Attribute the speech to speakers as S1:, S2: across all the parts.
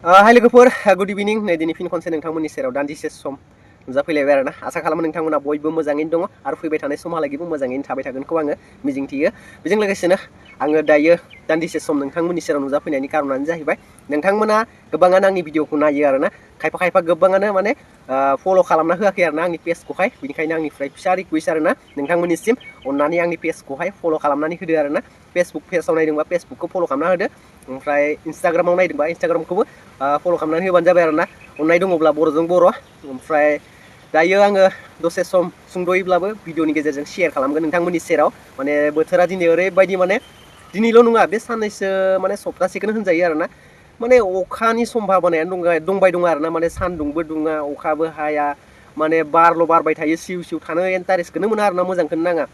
S1: हाय लोगोफोर गुड इभिनिं नै दिनै फिन खनसे नोंथांमोननि सेराव दान्दिसे सम नुजाफैलायबाय आरोना आसा खालामो नोंथांमोना बयबो मोजाङैनो दङ आरो फैबाय थानाय समहालागैबो मोजाङैनो थाबाय थागोनखौ आङो मिजिंथियो बेजों लोगोसेनो आङो दायो दान्दिसे सम नोंथांमोननि सेराव नुजाफैनायनि कारनानो जाहैबाय नोंथांमोना गोबाङानो आंनि भिडिअखौ नायो आरोना खायफा गोबाङानो माने फल' खालामना होआखै आरोना आंनि पेजखौहाय बेनिखायनो आंनिफ्राय फिसा रिक्वेस्ट आरोना नोंथांमोननिसिम अननानै आंनि पेजखौहाय फल' खालामनानै होदो आरोना फेसबुक पेजाव नायदोंबा फेसबुकखौ फल' खालामना होदो ओमफ्राय इन्स्टाग्रामाव नायदोंबा इन्स्टाग्रामखौबो फल' खालामनानै होबानो जाबाय आरोना अननाय दङब्ला बर'जों बर' ओमफ्राय दायो आङो दसे सम सुंद'यैब्लाबो भिडिअनि गेजेरजों शेयार खालामगोन नोंथांमोननि सेराव माने बोथोरा दिनै ओरैबायदि माने दिनैल' नङा बे साननैसो माने सप्तासेखौनो होनजायो आरोना माने अखानि सम्भाबनायानो दंबाय दङ आरोना माने सान्दुंबो दुङा अखाबो हाया माने बारल' बारबाय थायो सिउ सिउ थानो इन्टारेस्टखौनो मोना आरोना मोजांखौनो नाङा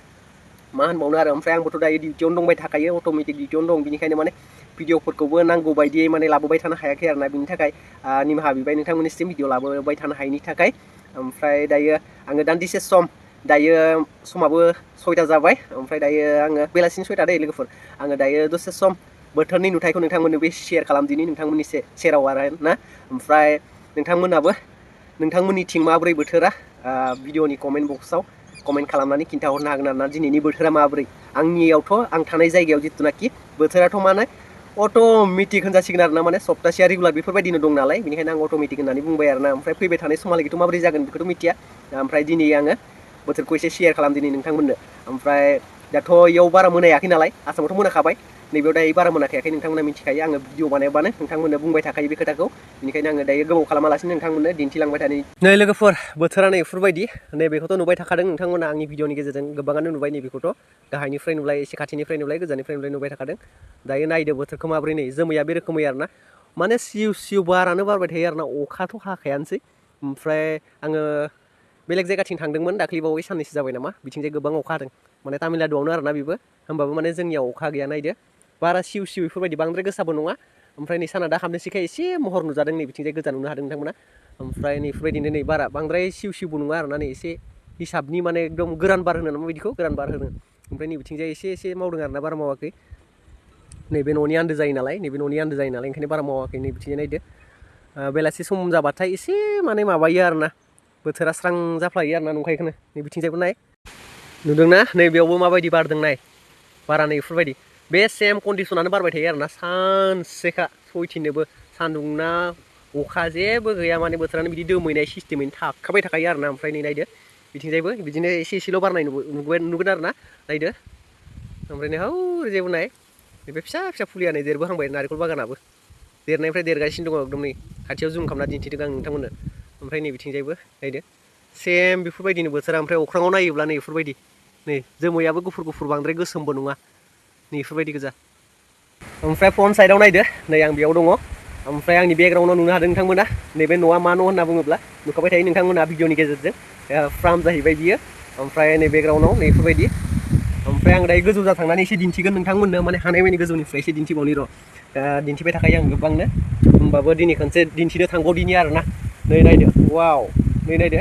S1: मा होनबावनो आरो ओमफ्राय आंबोथ' दायो डिउटियावनो दंबाय थाखायो अट'मेटिक डिउटियावनो दं बिनिखायनो माने भिडिअफोरखौबो नांगौ बायदियै माने लाबोबाय थानो हायाखै आरोना बिनि थाखाय निमाहा बिबाय नोंथांमोननिसिम भिडिअ लाबोबाय थानो हायैनि थाखाय ओमफ्राय दायो आङो दान्दिसे सम दायो समाबो 6टा जाबाय ओमफ्राय दायो आङो बेलासिनि 6टा दै लोगोफोर आङो दायो दसे सम बोथोरनि नुथायखौ नोंथांमोननो बे शेयार खालामदिनि नोंथांमोननि सेराव आरो ना ओमफ्राय नोंथांमोनाबो नोंथांमोननिथिं माबोरै बोथोरा भिडिअनि कमेन्ट बक्सआव कमेन्ट खालामनानै खिन्थाहरनो हागोन आरोना दिनैनि बोथोरा माबोरै आंनियावथ' आं थानाय जायगायाव जिथुनाखि बोथोराथ' माने अट'मेटिक होनजासिगोन आरोना माने सप्तासेया रेगुलार बेफोरबायदिनो दं नालाय बेनिखायनो आं अट'मेटिक होननानै बुंबाय आरोना ओमफ्राय फैबाय थानाय समहालागैथ' माबोरै जागोन बेखौथ' मिथिया ओमफ्राय दिनै आङो बोथोरखौ एसे शेयार खालामदिनि नोंथांमोननो ओमफ्राय दाथ' इयाव बारा मोनायाखै नालाय आसामावथ' मोनाखाबाय नैबेयाव दायो बारा मोनाखायाखै नोंथांमोना मिथिखायो आङो भिडिअ बानायबानो नोंथांमोननो बुंबाय थाखायो बे खोथाखौ बेनिखायनो आङो दायो गोबाव खालामालासिनो नोंथांमोननो दिन्थिलांबाय थानि नै लोगोफोर बोथोरा नै बेफोरबायदि नैबेखौथ' नुबाय थाखादों नोंथांमोना आंनि भिडिअनि गेजेरजों गोबाङानो नुबाय नैबेखौथ' गाहायनिफ्राय नुलाय एसे खाथिनिफ्राय नुलाय गोजाननिफ्राय नुबाय थाखादों दायो नायदो बोथोरखौ माबोरै नै जोमैया बे रोखोमै आरोना माने सिउ सिउ बारानो बारबाय थायो आरोना अखाथ' हाखायानोसै ओमफ्राय आङो बेलेग जायगाथिं थांदोंमोन दाख्लैबावै साननैसो जाबाय नामा बिथिंजाय गोबां अखा हादों माने तामिलनाडुआवनो आरोना बेबो होमबाबो माने जोंनियाव अखा गैया नायदो बारा सिउ सिउ बेफोरबायदि बांद्राय गोसाबो नङा ओमफ्राय नै साना दा हाबनोसैखाय एसे महर नुजादों नै बिथिंजाय गोजान नुनो हादों नोंथांमोना ओमफ्राय नै बेफोरबायदिनो नै बारा बांद्राय सिउ सिउबो नङा आरोना नै एसे हिसाबनि माने एकदम गोरान बार होनो नामा बिदिखौ गोरान बार होनो ओमफ्राय नै बिथिंजाय एसे मावदों आरोना बारा मावाखै नैबे न'नि आन्दो जायो नालाय नैबे न'नि आन्दो जायो नालाय ओंखायनो बारा मावाखै नै बिथिंजाय नायदो बेलासि सम जाबाथाय एसे माने माबायो आरोना बोथोरा स्रां जाफ्लायो आरोना नंखायखौनो नै बिथिंजायबो नाय नुदोंना नैबेयावबो माबायदि बारदों नाय बारा नै बेफोरबायदि बे सेम कन्डिसनानो बारबाय थायो आरोना सानसेखा सयथिनोबो सान्दुंना अखा जेबो गैया माने बोथोरानो बिदि दोमैनाय सिस्टेमैनो थाखाबाय थाखायो आरोना ओमफ्राय नै नायदो बिथिंजायबो बिदिनो एसेल' बारनाय नुगोन आरोना नायदो ओमफ्राय नै हौ जेबो नाय नैबे फिसा फिसा फुलिया नै देरबोहांबाय नारेंखल बागानाबो देरनायनिफ्राय देरगासिनो दङ एकदम नै खाथियाव जुम खालामना दिन्थिदों आं नोंथांमोननो ओमफ्राय नै बिथिंजायबो नायदो सेम बेफोरबायदिनो बोथोरा ओमफ्राय अख्राङाव नायोब्ला नै बेफोरबायदि नै जोमैयाबो गुफुर बांद्राय गोसोमबो नङा नै बेफोरबायदि गोजा ओमफ्राय फ्रन्ट साइडआव नायदो नै आं बेयाव दङ ओमफ्राय आंनि बेकग्राउन्डआव नुनो हादों नोंथांमोना नैबे न'आ मा न' होनना बुङोब्ला नुखाबाय थायो नोंथांमोना भिडिअनि गेजेरजों फार्म जाहैबाय बियो ओमफ्राय नै बेकग्राउन्डआव नै बेफोरबायदि ओमफ्राय आं दायो गोजौ जा थांनानै एसे दिन्थिगोन नोंथांमोननो माने हानायमानि गोजौनिफ्राय एसे दिन्थिबावनि र' दिन्थिबाय थाखायो आं गोबांनो होमबाबो दिनै खनसे दिन्थिनो थांबावदिनि आरोना नै नायदो वाव नै नायदो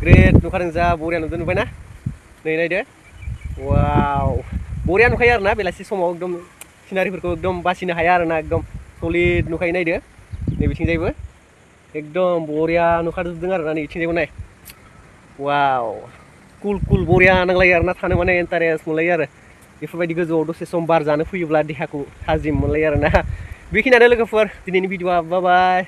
S1: ग्रेट नुखादों जा बरिया नुबायना नै नायदो वाव बरिया नुखायो आरोना बेलासि समाव एकदम सिनारिफोरखौ एकदम बासिनो हाया आरोना एकदम सलिड नुखायो नायदो नै बिथिंजायबो एकदम बरिया नुखाजोबदों आरोना नै बिथिंजायबो नाय वाव कुल बरिया नांलायो आरोना थानो माने इन्टारेस्ट मोनलायो आरो बेफोरबायदि गोजौआव दसे सम बार जानो फैयोब्ला देहाखौ थाजिम मोनलायो आरोना बेखिनियानो लोगोफोर दिनैनि भिडिअआ बाय